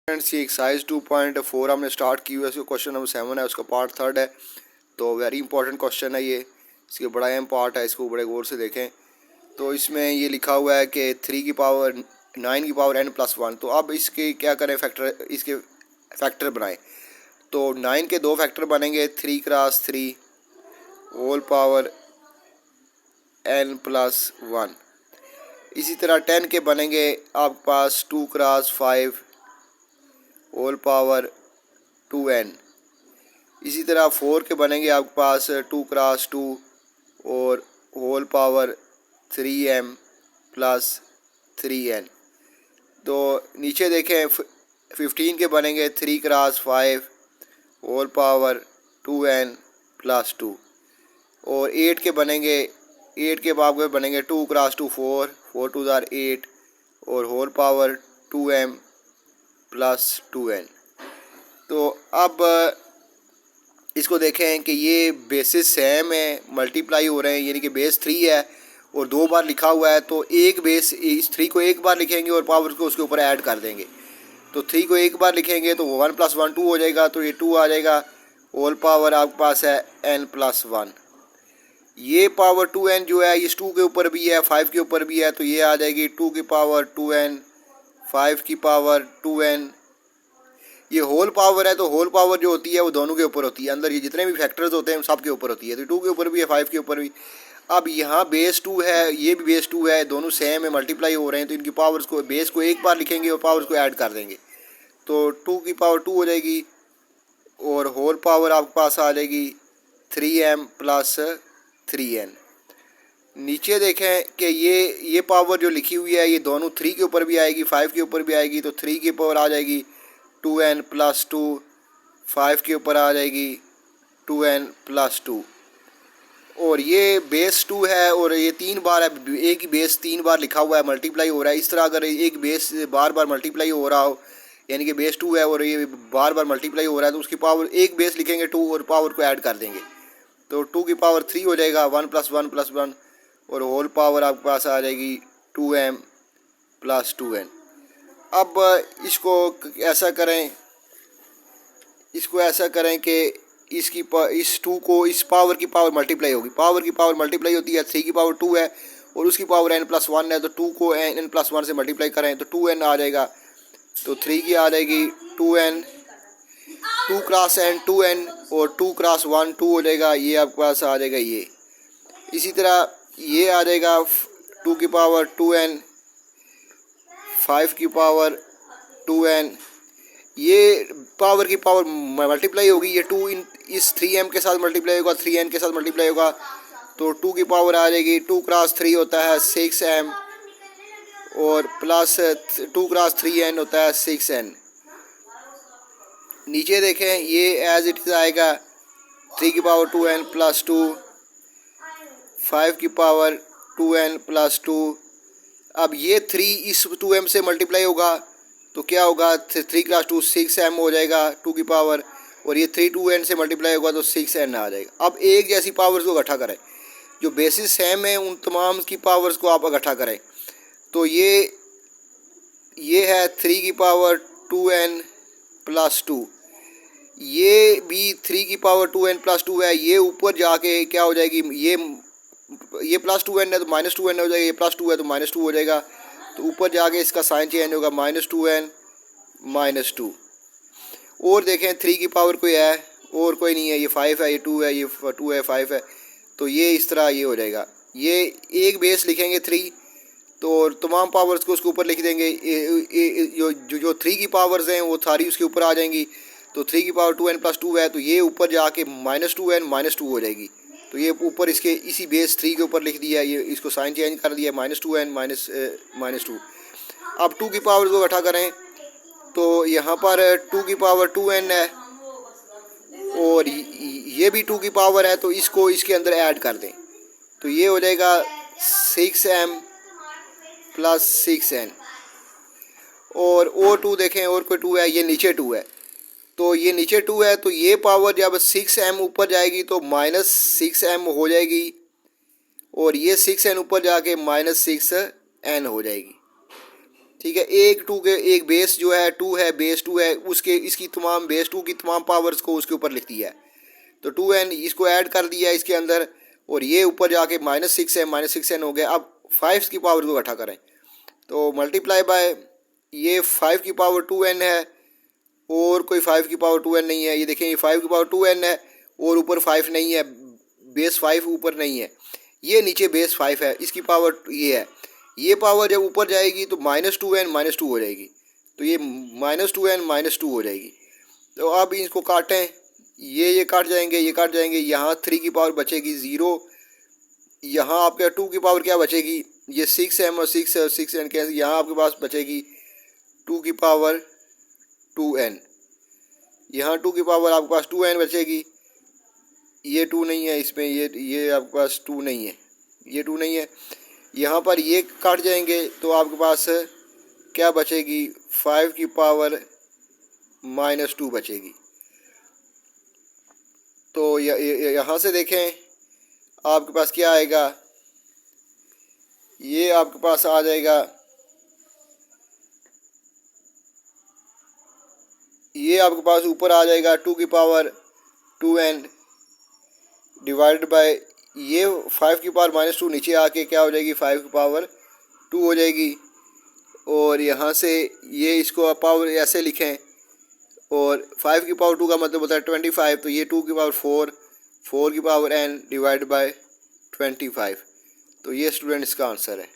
Friends ये exercise 2.4 हमने start की हुई है। इसका क्वेश्चन नंबर 7 है, उसका पार्ट 3 है। तो वेरी इंपॉर्टेंट क्वेश्चन है ये, इसके बड़ा अहम पार्ट है, इसको बड़े गौर से देखें। तो इसमें ये लिखा हुआ है कि 3 की पावर 9 की पावर n+1। तो अब इसके क्या करें, फैक्टर, इसके फैक्टर बनाएं। तो 9 के दो फैक्टर बनेंगे, 3 क्रॉस 3 होल पावर n+1। इसी तरह 10 के बनेंगे आपके पास 2 क्रॉस 5 होल पावर 2n। इसी तरह 4 के बनेंगे आपके पास 2 क्रॉस 2 और whole power 3m plus 3n। तो नीचे देखें 15 के बनेंगे 3 cross 5 whole power 2n plus 2। और 8 के बनेंगे 8 के बाद में बनेंगे 2 क्रॉस 2 4 2 ज़ार 8 और whole power 2m plus 2n। तो अब इसको देखें कि ये बेसिस सेम है, मल्टीप्लाई हो रहे हैं, यानी कि बेस 3 है और 2 बार लिखा हुआ है। तो एक बेस, इस 3 को एक बार लिखेंगे और पावर को उसके ऊपर ऐड कर देंगे। तो 3 को एक बार लिखेंगे तो 1 + 1 2 हो जाएगा, तो ये 2 आ जाएगा। होल पावर आपके पास है n+1। ये पावर 2n जो है इस 2 के ऊपर भी है, 5 के ऊपर भी है, तो ये आ जाएगी 2 की पावर 2n 5 की पावर 2n। ये होल पावर है, तो होल पावर जो होती है वो दोनों के ऊपर होती है, अंदर ये जितने भी फैक्टर्स होते हैं सब के ऊपर होती है। तो 2 के ऊपर भी है, 5 के ऊपर भी। अब यहाँ बेस 2 है, ये भी बेस 2 है, दोनों सेम है, मल्टीप्लाई हो रहे हैं। तो इनकी पावर्स को, बेस को एक बार लिखेंगे और पावर्स को ऐड कर देंगे। तो 2 की पावर 2 हो जाएगी और होल पावर आपके पास आ जाएगी 3m प्लस 3n। नीचे देखें कि ये पावर जो लिखी हुई है ये दोनों 3 के ऊपर भी आएगी, 5 के ऊपर भी आएगी। तो 3 की पावर आ जाएगी 2n प्लस 2, 5 के ऊपर आ जाएगी 2n प्लस 2। और ये बेस 2 है और ये 3 बार है, एक ही बेस 3 बार लिखा हुआ है, मल्टीप्लाई हो रहा है। इस तरह अगर एक बेस बार बार मल्टीप्लाई हो रहा हो, यानी कि बेस 2 है और ये बार बार मल्टीप्लाई हो रहा है, तो उसकी पावर, एक बेस लिखेंगे 2 और पावर को ऐड कर देंगे। तो 2 की पावर 3 हो जाएगा, 1 + 1 + 1 और होल पावर आपके पास आ जाएगी 2m प्लस 2n। अब इसको ऐसा करें, कि इस 2 को, इस पावर की पावर मल्टीप्लाई होगी, पावर की पावर मल्टीप्लाई होती है। 3 की पावर 2 है और उसकी पावर n+1 है, तो 2 को n+1 से मल्टीप्लाई करें तो 2n आ जाएगा। तो 3 की आ जाएगी 2n, 2 क्रॉस n 2n और 2 क्रॉस 1 2 हो जाएगा। ये आपके पास आ जाएगा ये। इसी तरह ये आ जाएगा 2 की पावर 2n 5 की पावर 2n। ये पावर की पावर मल्टीप्लाई होगी, ये 2 इस 3m के साथ मल्टीप्लाई होगा, 3n के साथ मल्टीप्लाई होगा। तो 2 की पावर आ जाएगी 2 क्रॉस 3 होता है 6m और प्लस 2 क्रॉस 3n होता है 6n। नीचे देखें ये एज इट इज़ आएगा 3 की पावर 2n प्लस 2, 5 की पावर 2n प्लस 2। अब ये 3 इस 2m से मल्टीप्लाई होगा तो क्या होगा, 3 क्रॉस 2 6m हो जाएगा 2 की पावर, और ये 3 2n से मल्टीप्लाई होगा तो 6n आ जाएगा। अब एक जैसी पावर्स को इकट्ठा करें, जो बेसिस सेम है उन तमाम की पावर्स को आप इकट्ठा करें। तो ये है 3 की पावर 2n प्लस 2, ये भी 3 की पावर 2n प्लस 2 है। ये ऊपर जाके क्या हो जाएगी, ये प्लस 2n है तो माइनस 2n हो जाएगा, ये प्लस 2 है तो माइनस 2 हो जाएगा। तो ऊपर जाके इसका साइन चेंज होगा, -2n -2। और देखें 3 की पावर कोई है और कोई नहीं है, ये 5 है, ये 2 है, ये 2 है, 5 है। तो ये इस तरह ये हो जाएगा। ये एक बेस लिखेंगे 3, तो तमाम पावर्स को उसके ऊपर लिख देंगे। जो 3 की पावर्स हैं वो सारी उसके ऊपर आ जाएंगी। तो 3 की पावर 2n प्लस 2 है, तो ये ऊपर जाके -2n -2 हो जाएगी। तो ये ऊपर इसके इसी बेस 3 के ऊपर लिख दिया, ये इसको साइन चेंज कर दिया, -2n -2। अब 2 की पावर को इकट्ठा करें तो यहाँ पर 2 की पावर 2n है और ये भी 2 की पावर है, तो इसको इसके अंदर ऐड कर दें। तो ये हो जाएगा 6m प्लस 6n। और 2 देखें, और कोई 2 है, ये नीचे 2 है, तो ये नीचे 2 है। तो ये पावर जब 6m ऊपर जाएगी तो -6m हो जाएगी और ये 6n ऊपर जाके -6n हो जाएगी। ठीक है। एक बेस जो है 2 है, बेस 2 है, उसके इसकी तमाम बेस 2 की तमाम पावर्स को उसके ऊपर लिख दिया है। तो 2n इसको ऐड कर दिया है इसके अंदर, और ये ऊपर जाके -6 है, -6n हो गया। अब 5 की पावर को इकट्ठा करें तो मल्टीप्लाई बाय ये 5 की पावर 2n है, और कोई 5 की पावर 2n नहीं है। ये देखें, ये 5 की पावर 2n है और ऊपर 5 नहीं है, बेस 5 ऊपर नहीं है, ये नीचे बेस 5 है, इसकी पावर ये है। ये पावर जब ऊपर जाएगी तो -2n -2 हो जाएगी, तो ये -2n -2 हो जाएगी। तो अब इसको काटें, ये काट जाएंगे, ये काट जाएंगे, यहाँ 3 की पावर बचेगी 0, यहाँ आपके 2 की पावर क्या बचेगी, ये 6m और 6n के, यहाँ आपके पास बचेगी 2 की पावर 2n, यहाँ 2 की पावर आपके पास 2n बचेगी। ये 2 नहीं है इसमें, ये आपके पास 2 नहीं है, ये 2 नहीं है। यहाँ पर ये काट जाएंगे तो आपके पास क्या बचेगी, 5 की पावर -2 बचेगी। तो यहाँ से देखें आपके पास क्या आएगा, ये आपके पास आ जाएगा, ये आपके पास ऊपर आ जाएगा 2 की पावर 2n डिवाइडेड बाय ये 5 की पावर -2 नीचे आके क्या हो जाएगी, 5 की पावर 2 हो जाएगी। और यहाँ से ये इसको पावर ऐसे लिखें, और 5 की पावर 2 का मतलब होता है 25, तो ये 2 की पावर 4 की पावर n डिवाइड बाय 25। तो ये स्टूडेंट इसका आंसर है।